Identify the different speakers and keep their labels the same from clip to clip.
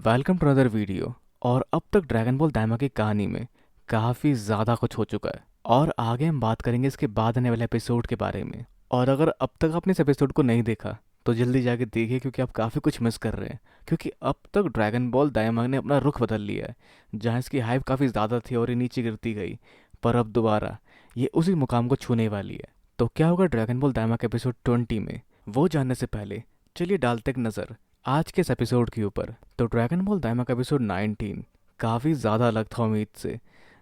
Speaker 1: Welcome to other video. और अब तक ड्रैगन बॉल दाइमा की कहानी में काफ़ी ज़्यादा कुछ हो चुका है और आगे हम बात करेंगे इसके बाद आने वाले एपिसोड के बारे में। और अगर अब तक आपने इस एपिसोड को नहीं देखा तो जल्दी जाके देखिए, क्योंकि आप काफ़ी कुछ मिस कर रहे हैं। क्योंकि अब तक ड्रैगन बॉल दाइमा ने अपना रुख बदल लिया है। जहाँ इसकी हाइप काफ़ी ज़्यादा थी और ये नीचे गिरती गई, पर अब दोबारा ये उसी मुकाम को छूने वाली है। तो क्या होगा ड्रैगन बॉल दाइमा के एपिसोड 20 में, वो जानने से पहले चलिए डालते एक नज़र आज के इस एपिसोड के ऊपर। तो ड्रैगन बॉल दाइमा का एपिसोड 19 काफ़ी ज़्यादा अलग था उम्मीद से,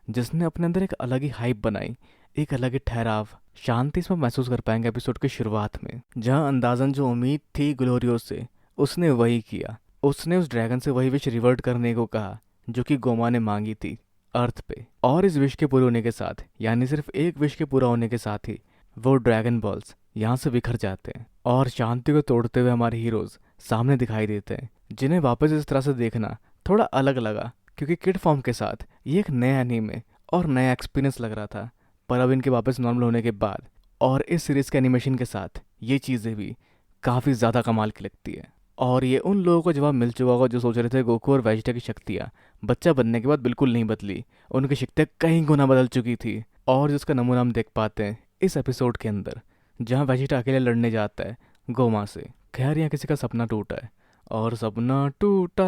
Speaker 1: जिसने अपने अंदर एक अलग ही हाइप बनाई, एक अलग ही ठहराव, शांति इसमें महसूस कर पाएंगे एपिसोड की शुरुआत में। जहां अंदाजन जो उम्मीद थी ग्लोरियो से, उसने वही किया। उसने उस ड्रैगन से वही विश रिवर्ट करने को कहा जो कि गोमा ने मांगी थी अर्थ पे। और इस विश के पूरे होने के साथ, यानी सिर्फ एक विश के पूरा होने के साथ ही, वो ड्रैगन बॉल्स यहाँ से बिखर जाते हैं और शांति को तोड़ते हुए हमारे हीरोज सामने दिखाई देते हैं, जिन्हें वापस इस तरह से देखना थोड़ा अलग लगा। क्योंकि किड फॉर्म के साथ ये एक नया एनीमे और नया एक्सपीरियंस लग रहा था, पर अब इनके वापस नॉर्मल होने के बाद और इस सीरीज के एनिमेशन के साथ ये चीज़ें भी काफ़ी ज़्यादा कमाल की लगती है। और ये उन लोगों को जवाब मिल चुका होगा जो सोच रहे थे गोकू और वेजिटा की शक्तियाँ बच्चा बनने के बाद बिल्कुल नहीं बदली, उनकी शक्तियाँ कई गुना बदल चुकी थी। और जिसका नमूना हम देख पाते हैं इस एपिसोड के अंदर, जहाँ वेजिटा अकेले लड़ने जाता है गोमा से। खैर यहाँ किसी का सपना टूटा है, और सपना टूटा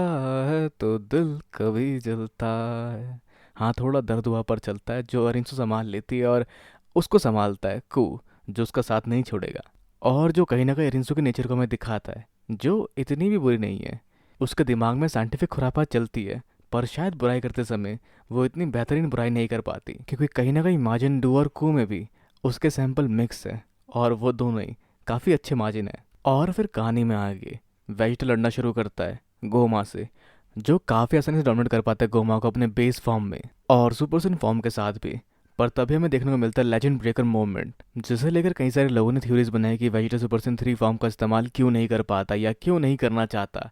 Speaker 1: है तो दिल कभी जलता है। हाँ, थोड़ा दर्द हुआ पर चलता है, जो अरिंसू संभाल लेती है और उसको संभालता है कू, जो उसका साथ नहीं छोड़ेगा और जो कहीं ना कहीं अरिंसू के नेचर को हमें दिखाता है, जो इतनी भी बुरी नहीं है। उसके दिमाग में साइंटिफिक खुरापात चलती है, पर शायद बुराई करते समय वो इतनी बेहतरीन बुराई नहीं कर पाती, क्योंकि कहीं ना कहीं माजिन डू और कू में भी उसके सैंपल मिक्स है और वो दोनों ही काफ़ी अच्छे माजिन है। और फिर कहानी में आगे वेजिटा लड़ना शुरू करता है गोमा से, जो काफ़ी आसानी से डोमिनेट कर पाता है गोमा को अपने बेस फॉर्म में और सुपर फॉर्म के साथ भी। पर तभी हमें देखने को मिलता है लेजेंड ब्रेकर मोमेंट, जिसे लेकर कई सारे लोगों ने थ्योरीज बनाई कि वेजिटा सुपर 3 फॉर्म का इस्तेमाल क्यों नहीं कर पाता या क्यों नहीं करना चाहता।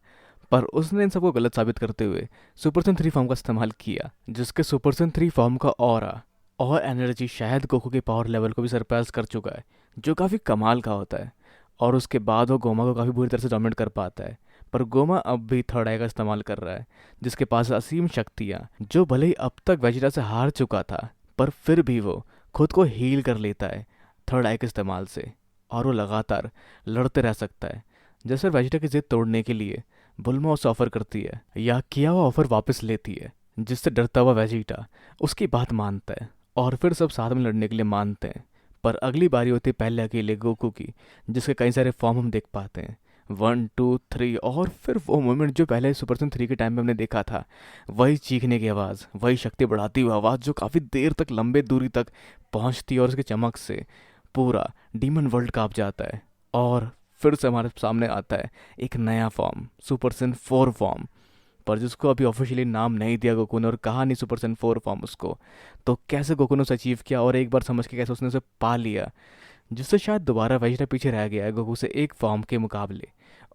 Speaker 1: पर उसने इन सबको गलत साबित करते हुए सुपर 3 फॉर्म का इस्तेमाल किया, जिसके सुपर 3 फॉर्म का ऑरा और एनर्जी शायद गोकू के पावर लेवल को भी सरपास कर चुका है, जो काफ़ी कमाल का होता है। और उसके बाद वो गोमा को काफ़ी बुरी तरह से डोमिनेट कर पाता है। पर गोमा अब भी थर्ड आई का इस्तेमाल कर रहा है, जिसके पास असीम शक्तियाँ, जो भले ही अब तक वेजिटा से हार चुका था, पर फिर भी वो खुद को हील कर लेता है थर्ड आई के इस्तेमाल से, और वो लगातार लड़ते रह सकता है। जैसे वेजिटा की जिद तोड़ने के लिए बुल्मा उसे ऑफर करती है या किया हुआ ऑफर वापस लेती है, जिससे डरता हुआ वेजिटा उसकी बात मानता है और फिर सब साथ में लड़ने के लिए मानते हैं। पर अगली बारी होती है पहले अकेले गोकू की, जिसके कई सारे फॉर्म हम देख पाते हैं 1 2 3। और फिर वो मोमेंट जो पहले सुपर 3 के टाइम में हमने देखा था, वही चीखने की आवाज़, वही शक्ति बढ़ाती हुई आवाज़ जो काफ़ी देर तक लंबे दूरी तक पहुंचती है और उसकी चमक से पूरा डीमन वर्ल्ड कांप जाता है। और फिर से हमारे सामने आता है एक नया फॉर्म, सुपर 4 फॉर्म, पर जिसको अभी ऑफिशियली नाम नहीं दिया गोकू ने और कहा नहीं सुपर 4 फॉर्म उसको। तो कैसे गोकू ने उसे अचीव किया और एक बार समझ के कैसे उसने उसे पा लिया, जिससे शायद दोबारा वेजिटा पीछे रह गया है गोकू से एक फॉर्म के मुकाबले।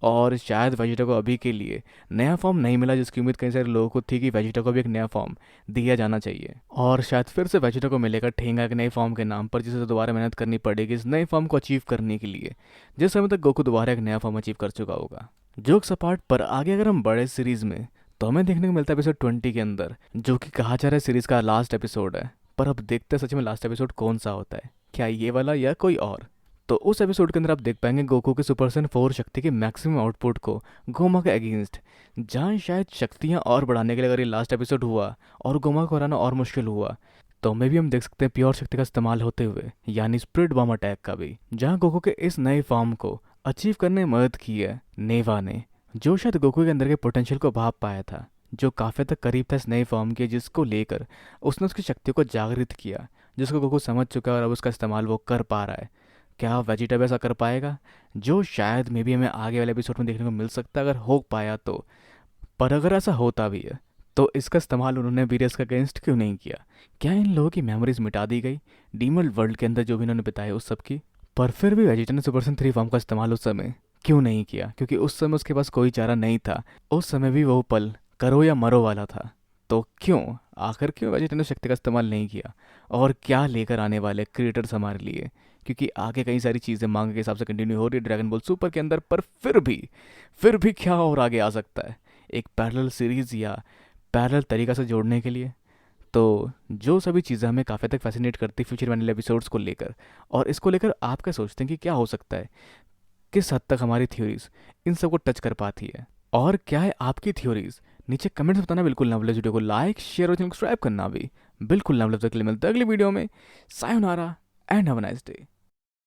Speaker 1: और शायद वेजिटा को अभी के लिए नया फॉर्म नहीं मिला, जिसकी उम्मीद कई सारे लोगों को थी कि वेजिटा को भी एक नया फॉर्म दिया जाना चाहिए। और शायद फिर से वेजिटा को मिलेगा ठेंगा एक नए फॉर्म के नाम पर, जिसे दोबारा मेहनत करनी पड़ेगी इस नए फॉर्म को अचीव करने के लिए, जिस समय तक गोकू दोबारा एक नया फॉर्म अचीव कर चुका होगा। जोक्स अपार्ट, पर आगे अगर हम बड़े सीरीज में, तो हमें देखने को मिलता है एपिसोड 20 के अंदर, जो कि कहा जा रहा है सीरीज का लास्ट एपिसोड है। पर अब देखते हैं सच में लास्ट एपिसोड कौन सा होता है, क्या ये वाला या कोई और। तो उस एपिसोड के अंदर आप देख पाएंगे गोकू के सुपर 4 शक्ति के मैक्सिमम आउटपुट को गोमा के अगेंस्ट, जहाँ शायद शक्तियाँ और बढ़ाने के लिए अगर ये लास्ट एपिसोड हुआ और गोमा को हराना और मुश्किल हुआ, तो में भी हम देख सकते हैं प्योर शक्ति का इस्तेमाल होते हुए, यानी स्प्रिट बॉम्ब अटैक का भी, जहाँ गोकू के इस नए फॉर्म को अचीव करने में मदद की है नेवा ने, जो शायद गोकू के अंदर के पोटेंशियल को भाप पाया था, जो काफ़ी तक करीब था इस नए फॉर्म के, जिसको लेकर उसने उसकी शक्तियों को जागृत किया, जिसको गोकू समझ चुका है और अब उसका इस्तेमाल वो कर पा रहा है। क्या वेजिटा भी ऐसा कर पाएगा, जो शायद मे भी हमें आगे वाले एपिसोड में देखने को मिल सकता है अगर हो पाया तो। पर अगर ऐसा होता भी है तो इसका इस्तेमाल उन्होंने वीरियस के अगेंस्ट क्यों नहीं किया? क्या इन लोगों की मेमोरीज मिटा दी गई डीमन वर्ल्ड के अंदर जो भी इन्होंने बताया उस सब की? पर फिर भी वेजिटा ने सुपर 3 फॉर्म का इस्तेमाल उस समय क्यों नहीं किया? क्योंकि उस समय उसके पास कोई चारा नहीं था, उस समय भी वो पल करो या मरो वाला था। तो क्यों, आखिर क्यों वेजिटा ने शक्ति का इस्तेमाल नहीं किया? और क्या लेकर आने वाले क्रिएटर्स हमारे लिए? क्योंकि आगे कई सारी चीज़ें मांग के हिसाब से कंटिन्यू हो रही है ड्रैगन बॉल सुपर के अंदर, पर फिर भी क्या और आगे आ सकता है? एक पैरेलल सीरीज़ या पैरेलल तरीक़ा से जोड़ने के लिए। तो जो सभी चीज़ें हमें काफ़ी तक फैसिनेट करती फ्यूचर वाले एपिसोड्स को लेकर, और इसको लेकर आप क्या सोचते हैं कि क्या हो सकता है, किस हद तक हमारी थ्योरीज इन सबको टच कर पाती है, और क्या है आपकी थ्योरीज, नीचे कमेंट्स बताना बिल्कुल ना भूलें। वीडियो को लाइक शेयर और चैनल को सब्सक्राइब करना भी बिल्कुल ना भूलें। तब तक के लिए मिलते हैं अगली वीडियो में। Sayonara and have a nice day.